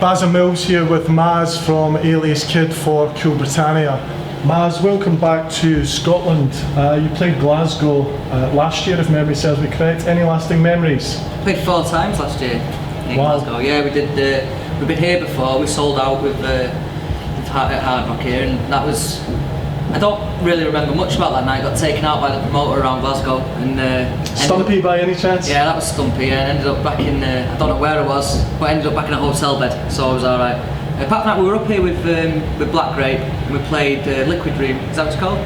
Bazza Mills here with Maz from Alias Kid for Cool Britannia. Maz, welcome back to Scotland. You played Glasgow last year, if memory serves me correct. Any lasting memories? Played 4 times last year in Glasgow. Yeah, we did. We've been here before. We sold out with Hard Rock here, and that was. I don't really remember much about that night. Got taken out by the promoter around Glasgow and Stumpy by any chance? Yeah, that was Stumpy. Yeah, and ended up back in. I don't know where I was, but I ended up back in a hotel bed, so I was all right. Apart from that, we were up here with Black Grape, and we played Liquid Room. Is that what it's called?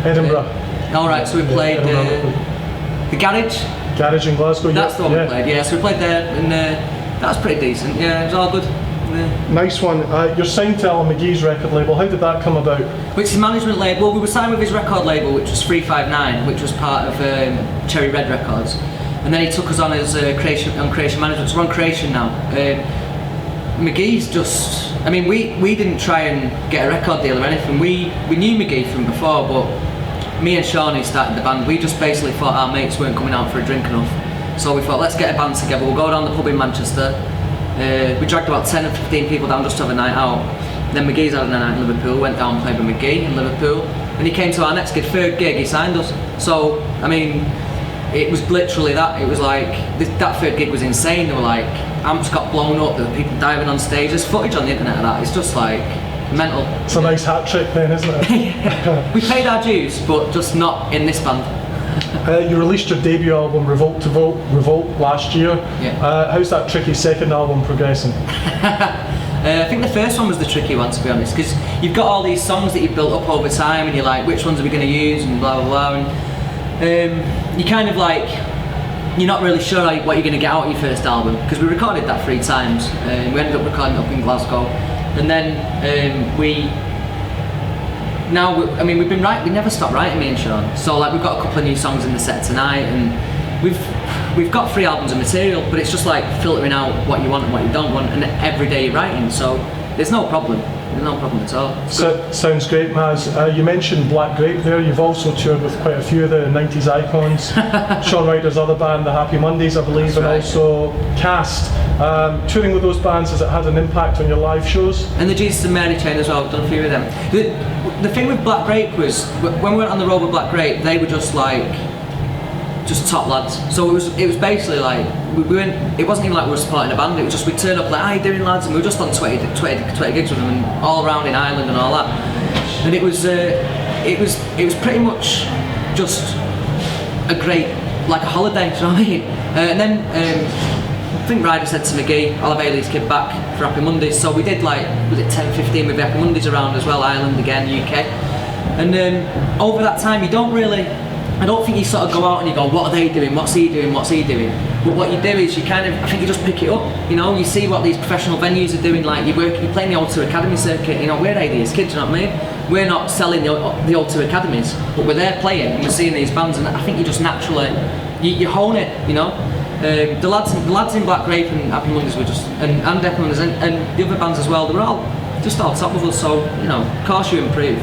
Edinburgh. All right, so we played the Garage. Garage in Glasgow. That's the one we played. Yeah, so we played there, and that was pretty decent. Yeah, it was all good. Yeah. Nice one. You're signed to Alan McGee's record label. How did that come about? Which is management label. Well, we were signed with his record label, which was 359, which was part of Cherry Red Records, and then he took us on as creation management. So we're on Creation now. McGee's just. I mean, we didn't try and get a record deal or anything. We knew McGee from before, but me and Sean, who started the band, we just basically thought our mates weren't coming out for a drink enough. So we thought, let's get a band together. We'll go down the pub in Manchester. We dragged about 10 or 15 people down just to have a night out. Then McGee's had a night in Liverpool, went down and played with McGee in Liverpool. And he came to our next gig, third gig, he signed us. So, I mean, it was literally that. It was like, that third gig was insane. They were like, amps got blown up, there were people diving on stage. There's footage on the internet of that. It's just like, mental. It's a nice hat trick then, isn't it? Yeah. We paid our dues, but just not in this band. You released your debut album Revolt last year. Yeah. How's that tricky second album progressing? I think the first one was the tricky one, to be honest, because you've got all these songs that you've built up over time and you're like, which ones are we going to use and blah blah blah, and you kind of like, you're not really sure what you're going to get out of your first album, because we recorded that 3 times. We ended up recording it up in Glasgow, and then we've been writing. We never stopped writing, me and Sean. So like, we've got a couple of new songs in the set tonight, and we've got 3 albums of material, but it's just like filtering out what you want and what you don't want, and every day you're writing. So there's no problem. There's no problem at all. So, sounds great, Maz. You mentioned Black Grape there. You've also toured with quite a few of the 90s icons. Sean Ryder's other band, the Happy Mondays, I believe, and also Cast. Touring with those bands, has it had an impact on your live shows? And the Jesus and Mary Chain as well, I've done a few of them. The thing with Black Grape was, when we went on the road with Black Grape, they were just top lads. So it was basically like, we weren't, it wasn't even like we were supporting a band, it was just we'd turn up like, how you doing lads, and we were just on 20 gigs with them, and all around in Ireland and all that. And it was pretty much just a great, like a holiday, do you know what I mean? And then I think Ryder said to McGee, I'll have Alias Kid back for Happy Mondays, so we did like, was it 10, 15 with Happy Mondays around as well, Ireland again, UK. And over that time you don't really, I don't think you sort of go out and you go, what are they doing, what's he doing, what's he doing? But what you do is you kind of, I think you just pick it up, you know, you see what these professional venues are doing, like you're playing the O2 Academy circuit, you know, we're Alias Kids, you know what I mean? We're not selling the O2 Academies, but we're there playing and we're seeing these bands, and I think you just naturally, you hone it, you know? The lads in Black Grape and Happy Mondays were just, and Happy Mondays and the other bands as well, they were all just all top of us, so, you know, of course you improve.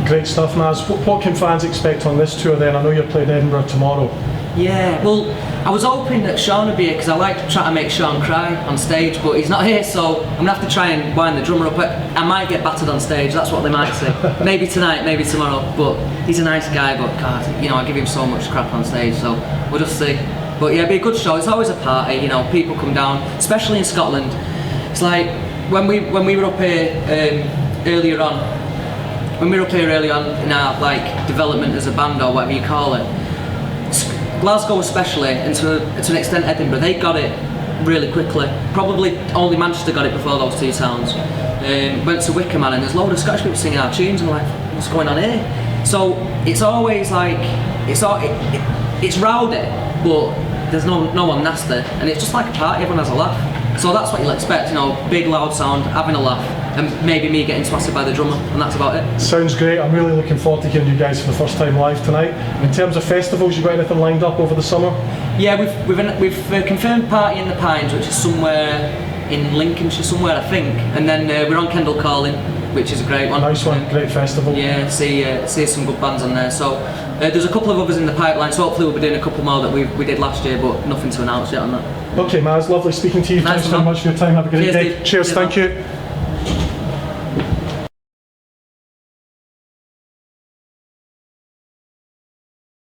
Great stuff, Maz. What can fans expect on this tour then? I know you're playing Edinburgh tomorrow. Yeah, well, I was hoping that Sean would be here, because I like to try to make Sean cry on stage, but he's not here, so I'm going to have to try and wind the drummer up. I might get battered on stage, that's what they might say. Maybe tonight, maybe tomorrow, but he's a nice guy, but God, you know, I give him so much crap on stage, so we'll just see. But yeah, it'll be a good show. It's always a party, you know, people come down, especially in Scotland. It's like, when we were up here earlier on, in our like development as a band or whatever you call it, Glasgow especially, and to an extent Edinburgh, they got it really quickly. Probably only Manchester got it before those 2 towns. Went to Wickham, and there's a load of Scottish people singing our tunes, and we're like, what's going on here? So it's always like, it's rowdy, but there's no one nasty, and it's just like a party, everyone has a laugh. So that's what you'll expect, you know, big loud sound, having a laugh, and maybe me getting twatted by the drummer, and that's about it. Sounds great. I'm really looking forward to hearing you guys for the first time live tonight. In terms of festivals, you got anything lined up over the summer? Yeah, we've confirmed Party in the Pines, which is somewhere in Lincolnshire somewhere, I think, and then we're on Kendal Calling, which is a great one. Nice one, great festival. Yeah, see some good bands on there. So there's a couple of others in the pipeline, so hopefully we'll be doing a couple more that we did last year, but nothing to announce yet on that. Okay, Maz, lovely speaking to you. Nice Thanks very one. much for your time. Have a great Cheers, day. Dave. Cheers, thank man. you.